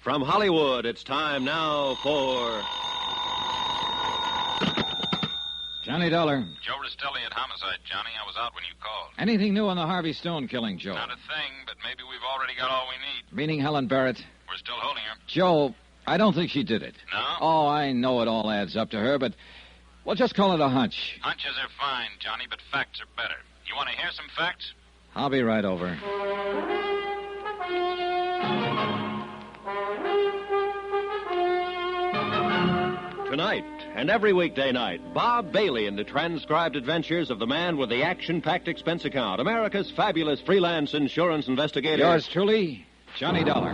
From Hollywood, it's time now for... Johnny Dollar. Joe Rastelli at Homicide, Johnny. I was out when you called. Anything new on the Harvey Stone killing, Joe? Not a thing, but maybe we've already got all we need. Meaning Helen Barrett? We're still holding her. Joe, I don't think she did it. No? Oh, I know it all adds up to her, but... Well, just call it a hunch. Hunches are fine, Johnny, but facts are better. You want to hear some facts? I'll be right over. Tonight and every weekday night, Bob Bailey in the transcribed adventures of the man with the action-packed expense account, America's fabulous freelance insurance investigator. Yours truly, Johnny Dollar.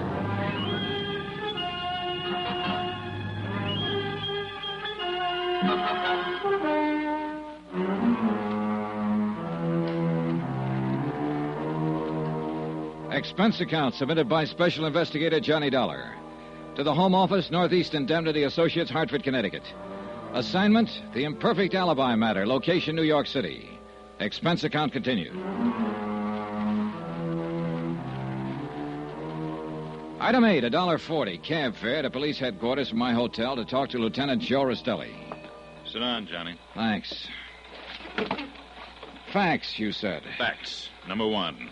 Expense account submitted by Special Investigator Johnny Dollar. To the Home Office, Northeast Indemnity Associates, Hartford, Connecticut. Assignment, the Imperfect Alibi matter, location New York City. Expense account continued. Item 8, $1.40, cab fare to police headquarters from my hotel to talk to Lieutenant Joe Rastelli. Sit down, Johnny. Thanks. Facts, you said. Facts. Number 1.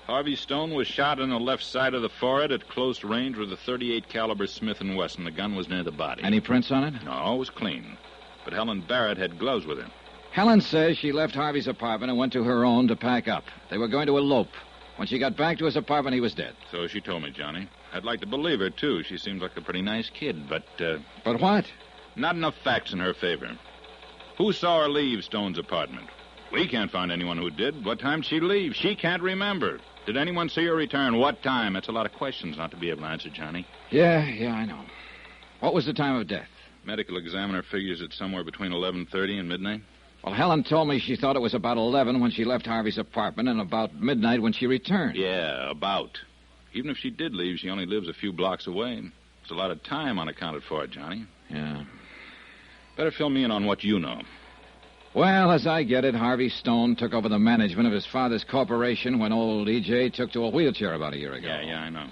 Harvey Stone was shot on the left side of the forehead at close range with a .38 caliber Smith & Wesson. The gun was near the body. Any prints on it? No, it was clean. But Helen Barrett had gloves with her. Helen says she left Harvey's apartment and went to her own to pack up. They were going to elope. When she got back to his apartment, he was dead. So she told me, Johnny. I'd like to believe her, too. She seems like a pretty nice kid, but... But what? Not enough facts in her favor. Who saw her leave Stone's apartment? We can't find anyone who did. What time did she leave? She can't remember. Did anyone see her return? What time? That's a lot of questions not to be able to answer, Johnny. Yeah, I know. What was the time of death? Medical examiner figures it's somewhere between 11:30 and midnight. Well, Helen told me she thought it was about 11 when she left Harvey's apartment and about midnight when she returned. Yeah, about. Even if she did leave, she only lives a few blocks away. It's a lot of time unaccounted for, Johnny. Yeah. Better fill me in on what you know. Well, as I get it, Harvey Stone took over the management of his father's corporation when old E.J. took to a wheelchair about a year ago. Yeah, I know.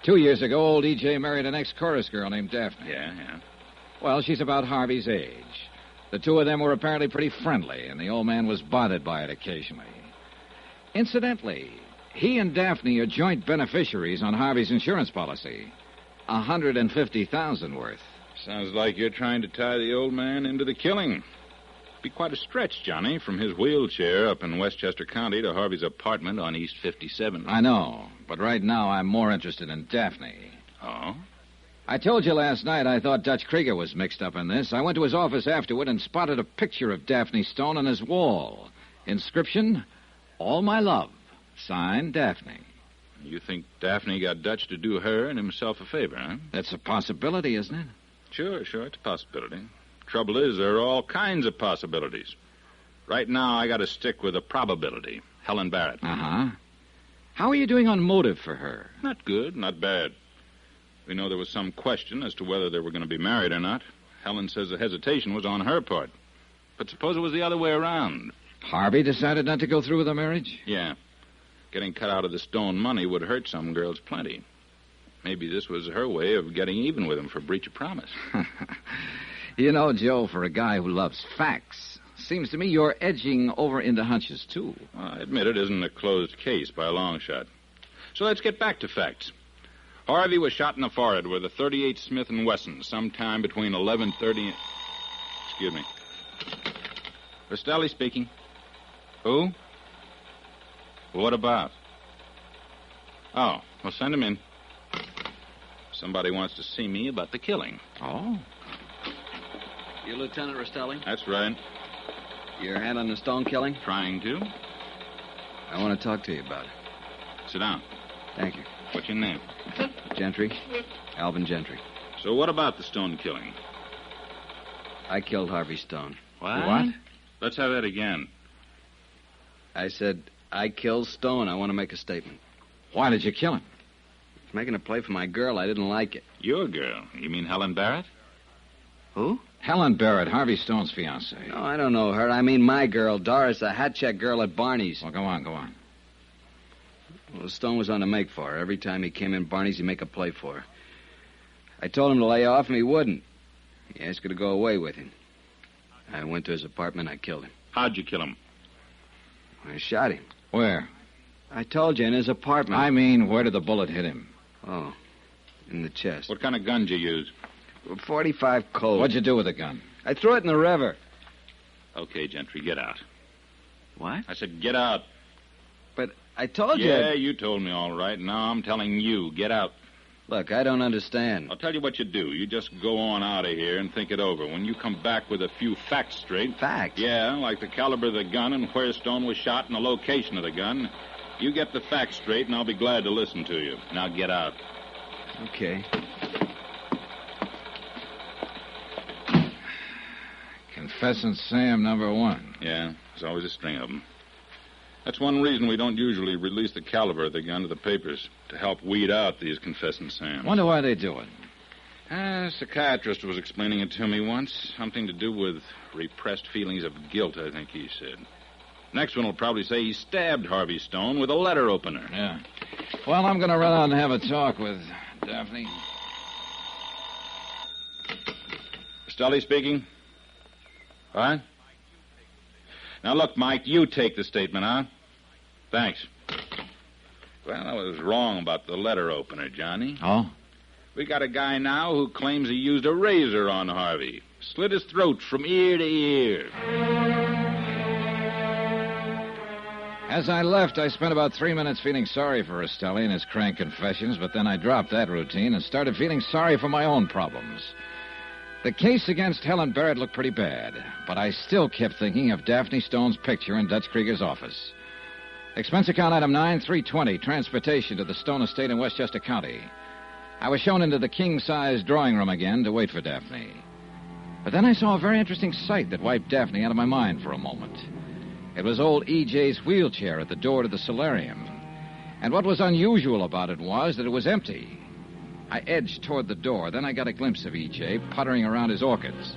2 years ago, old E.J. married an ex-chorus girl named Daphne. Yeah. Well, she's about Harvey's age. The two of them were apparently pretty friendly, and the old man was bothered by it occasionally. Incidentally, he and Daphne are joint beneficiaries on Harvey's insurance policy. $150,000 worth. Sounds like you're trying to tie the old man into the killing. Be quite a stretch, Johnny, from his wheelchair up in Westchester County to Harvey's apartment on East 57. I know, but right now I'm more interested in Daphne. Oh? I told you last night I thought Dutch Krieger was mixed up in this. I went to his office afterward and spotted a picture of Daphne Stone on his wall. Inscription, All My Love. Signed, Daphne. You think Daphne got Dutch to do her and himself a favor, huh? That's a possibility, isn't it? Sure, it's a possibility. Trouble is, there are all kinds of possibilities. Right now, I got to stick with a probability. Helen Barrett. Uh-huh. How are you doing on motive for her? Not good, not bad. We know there was some question as to whether they were going to be married or not. Helen says the hesitation was on her part. But suppose it was the other way around. Harvey decided not to go through with the marriage? Yeah. Getting cut out of the Stone money would hurt some girls plenty. Maybe this was her way of getting even with him for breach of promise. You know, Joe, for a guy who loves facts, seems to me you're edging over into hunches, too. Well, I admit it isn't a closed case by a long shot. So let's get back to facts. Harvey was shot in the forehead with a .38 Smith & Wesson sometime between 11:30 and... Excuse me. Rastelli speaking. Who? What about? Oh, well, send him in. Somebody wants to see me about the killing. Oh? You Lieutenant Rastelli? That's right. You're handling the Stone killing? Trying to. I want to talk to you about it. Sit down. Thank you. What's your name? Gentry. Alvin Gentry. So what about the Stone killing? I killed Harvey Stone. What? Let's have that again. I said, I killed Stone. I want to make a statement. Why did you kill him? He's making a play for my girl. I didn't like it. Your girl? You mean Helen Barrett? Who? Helen Barrett, Harvey Stone's fiancée. No, I don't know her. I mean my girl, Doris, the hat check girl at Barney's. Well, go on. Well, Stone was on the make for her. Every time he came in Barney's, he'd make a play for her. I told him to lay off, and he wouldn't. He asked her to go away with him. I went to his apartment, I killed him. How'd you kill him? I shot him. Where? I told you, in his apartment. I mean, where did the bullet hit him? Oh, in the chest. What kind of gun did you use? 45 Colt. What'd you do with the gun? I threw it in the river. Okay, Gentry, get out. What? I said get out. But I told you... Yeah, you told me all right. Now I'm telling you, get out. Look, I don't understand. I'll tell you what you do. You just go on out of here and think it over. When you come back with a few facts straight... Facts? Yeah, like the caliber of the gun and where Stone was shot and the location of the gun. You get the facts straight, and I'll be glad to listen to you. Now get out. Okay. Confessing Sam number 1. Yeah, there's always a string of them. That's one reason we don't usually release the caliber of the gun to the papers, to help weed out these confessing Sams. Wonder why they do it. A psychiatrist was explaining it to me once. Something to do with repressed feelings of guilt, I think he said. Next one will probably say he stabbed Harvey Stone with a letter opener. Yeah. Well, I'm going to run out and have a talk with Daphne. Stelly speaking? What? Now, look, Mike, you take the statement, huh? Thanks. Well, I was wrong about the letter opener, Johnny. Oh? We got a guy now who claims he used a razor on Harvey. Slit his throat from ear to ear. As I left, I spent about 3 minutes feeling sorry for Estelli and his crank confessions, but then I dropped that routine and started feeling sorry for my own problems. The case against Helen Barrett looked pretty bad, but I still kept thinking of Daphne Stone's picture in Dutch Krieger's office. Expense account item 9320, transportation to the Stone estate in Westchester County. I was shown into the king-size drawing room again to wait for Daphne. But then I saw a very interesting sight that wiped Daphne out of my mind for a moment. It was old E.J.'s wheelchair at the door to the solarium. And what was unusual about it was that it was empty. I edged toward the door. Then I got a glimpse of E.J. puttering around his orchids.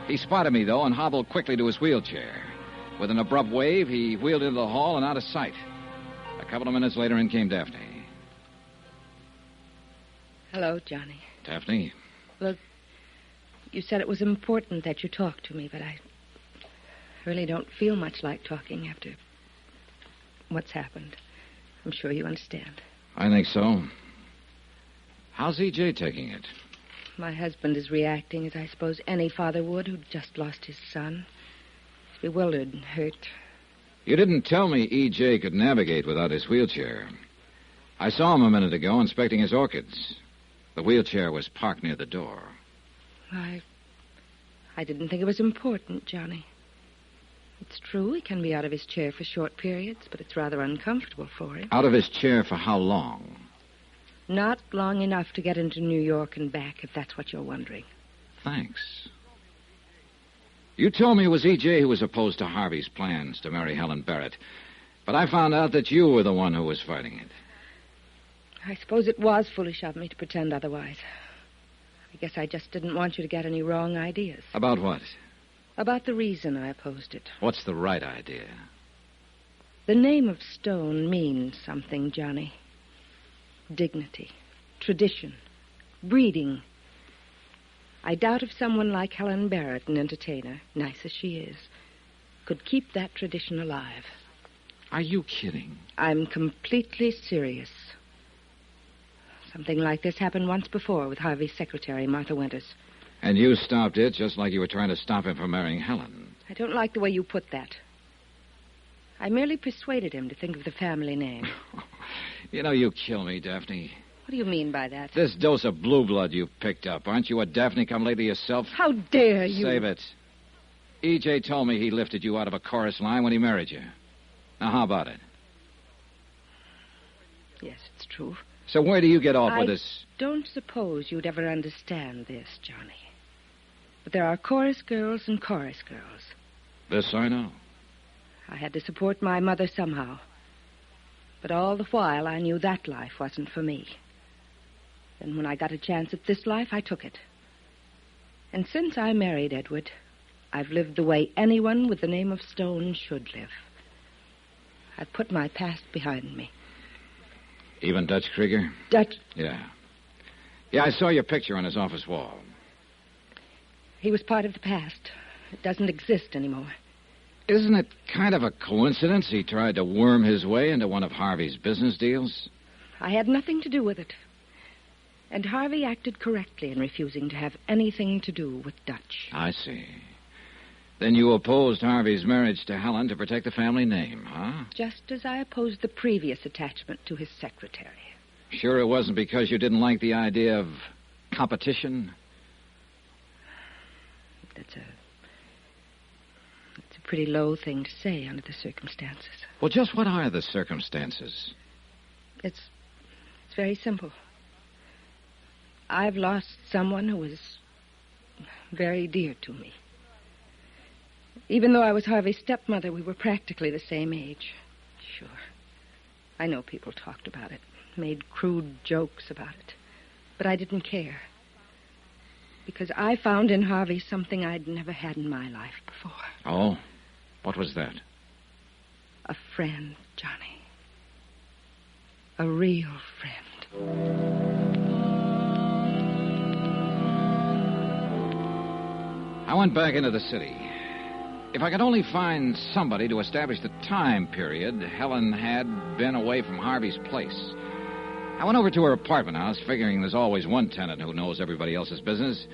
He spotted me, though, and hobbled quickly to his wheelchair. With an abrupt wave, he wheeled into the hall and out of sight. A couple of minutes later, in came Daphne. Hello, Johnny. Daphne? Look, you said it was important that you talk to me, but I really don't feel much like talking after what's happened. I'm sure you understand. I think so. How's E.J. taking it? My husband is reacting as I suppose any father would who'd just lost his son. He's bewildered and hurt. You didn't tell me E.J. could navigate without his wheelchair. I saw him a minute ago inspecting his orchids. The wheelchair was parked near the door. I didn't think it was important, Johnny. It's true he can be out of his chair for short periods, but it's rather uncomfortable for him. Out of his chair for how long? Not long enough to get into New York and back, if that's what you're wondering. Thanks. You told me it was E.J. who was opposed to Harvey's plans to marry Helen Barrett, but I found out that you were the one who was fighting it. I suppose it was foolish of me to pretend otherwise. I guess I just didn't want you to get any wrong ideas. About what? About the reason I opposed it. What's the right idea? The name of Stone means something, Johnny. Dignity, tradition, breeding. I doubt if someone like Helen Barrett, an entertainer, nice as she is, could keep that tradition alive. Are you kidding? I'm completely serious. Something like this happened once before with Harvey's secretary, Martha Winters. And you stopped it just like you were trying to stop him from marrying Helen. I don't like the way you put that. I merely persuaded him to think of the family name. You know, you kill me, Daphne. What do you mean by that? This dose of blue blood you picked up. Aren't you a Daphne come lately yourself? How dare you? Save it. E.J. told me he lifted you out of a chorus line when he married you. Now, how about it? Yes, it's true. So where do you get off with this? I don't suppose you'd ever understand this, Johnny. But there are chorus girls and chorus girls. This I know. I had to support my mother somehow. But all the while, I knew that life wasn't for me. Then when I got a chance at this life, I took it. And since I married Edward, I've lived the way anyone with the name of Stone should live. I've put my past behind me. Even Dutch Krieger? Dutch... Yeah. Yeah, I saw your picture on his office wall. He was part of the past. It doesn't exist anymore. Isn't it kind of a coincidence he tried to worm his way into one of Harvey's business deals? I had nothing to do with it. And Harvey acted correctly in refusing to have anything to do with Dutch. I see. Then you opposed Harvey's marriage to Helen to protect the family name, huh? Just as I opposed the previous attachment to his secretary. Sure it wasn't because you didn't like the idea of competition? That's a pretty low thing to say under the circumstances. Well, just what are the circumstances? It's very simple. I've lost someone who was very dear to me. Even though I was Harvey's stepmother, we were practically the same age. Sure. I know people talked about it, made crude jokes about it. But I didn't care. Because I found in Harvey something I'd never had in my life before. Oh? What was that? A friend, Johnny. A real friend. I went back into the city. If I could only find somebody to establish the time period Helen had been away from Harvey's place. I went over to her apartment house, figuring there's always one tenant who knows everybody else's business.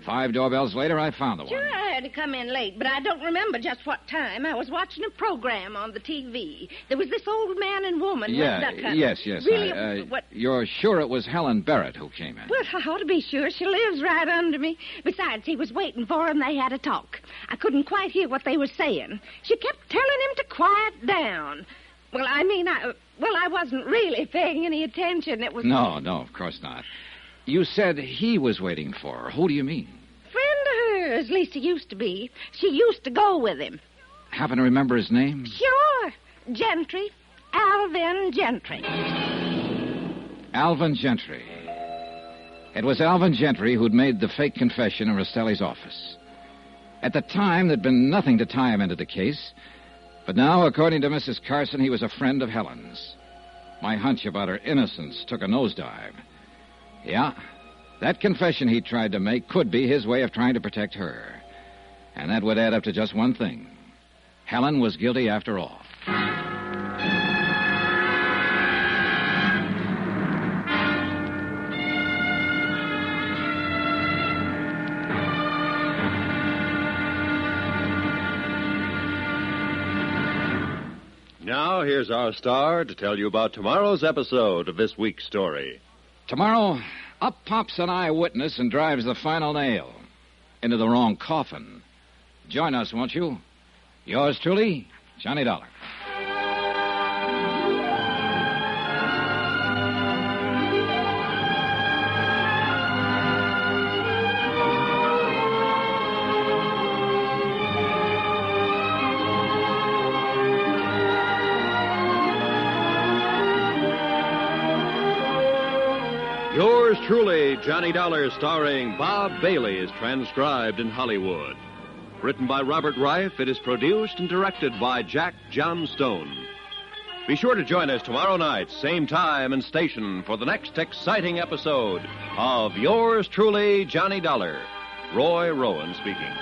5 doorbells later, I found the one. Sure, I had to come in late, but I don't remember just what time. I was watching a program on the TV. There was this old man and woman. Yes. Really, what? You're sure it was Helen Barrett who came in? Well, I ought to be sure. She lives right under me. Besides, he was waiting for him. They had a talk. I couldn't quite hear what they were saying. She kept telling him to quiet down. Well, I wasn't really paying any attention. It was... No, of course not. You said he was waiting for her. Who do you mean? Friend of hers, at least he used to be. She used to go with him. Happen to remember his name? Sure. Gentry. Alvin Gentry. Alvin Gentry. It was Alvin Gentry who'd made the fake confession in Rastelli's office. At the time, there'd been nothing to tie him into the case. But now, according to Mrs. Carson, he was a friend of Helen's. My hunch about her innocence took a nosedive. Yeah, that confession he tried to make could be his way of trying to protect her. And that would add up to just one thing. Helen was guilty after all. Now, here's our star to tell you about tomorrow's episode of this week's story. Tomorrow, up pops an eyewitness and drives the final nail into the wrong coffin. Join us, won't you? Yours truly, Johnny Dollar. Yours truly, Johnny Dollar, starring Bob Bailey, is transcribed in Hollywood. Written by Robert Reif, it is produced and directed by Jack Johnstone. Be sure to join us tomorrow night, same time and station, for the next exciting episode of Yours truly, Johnny Dollar. Roy Rowan speaking.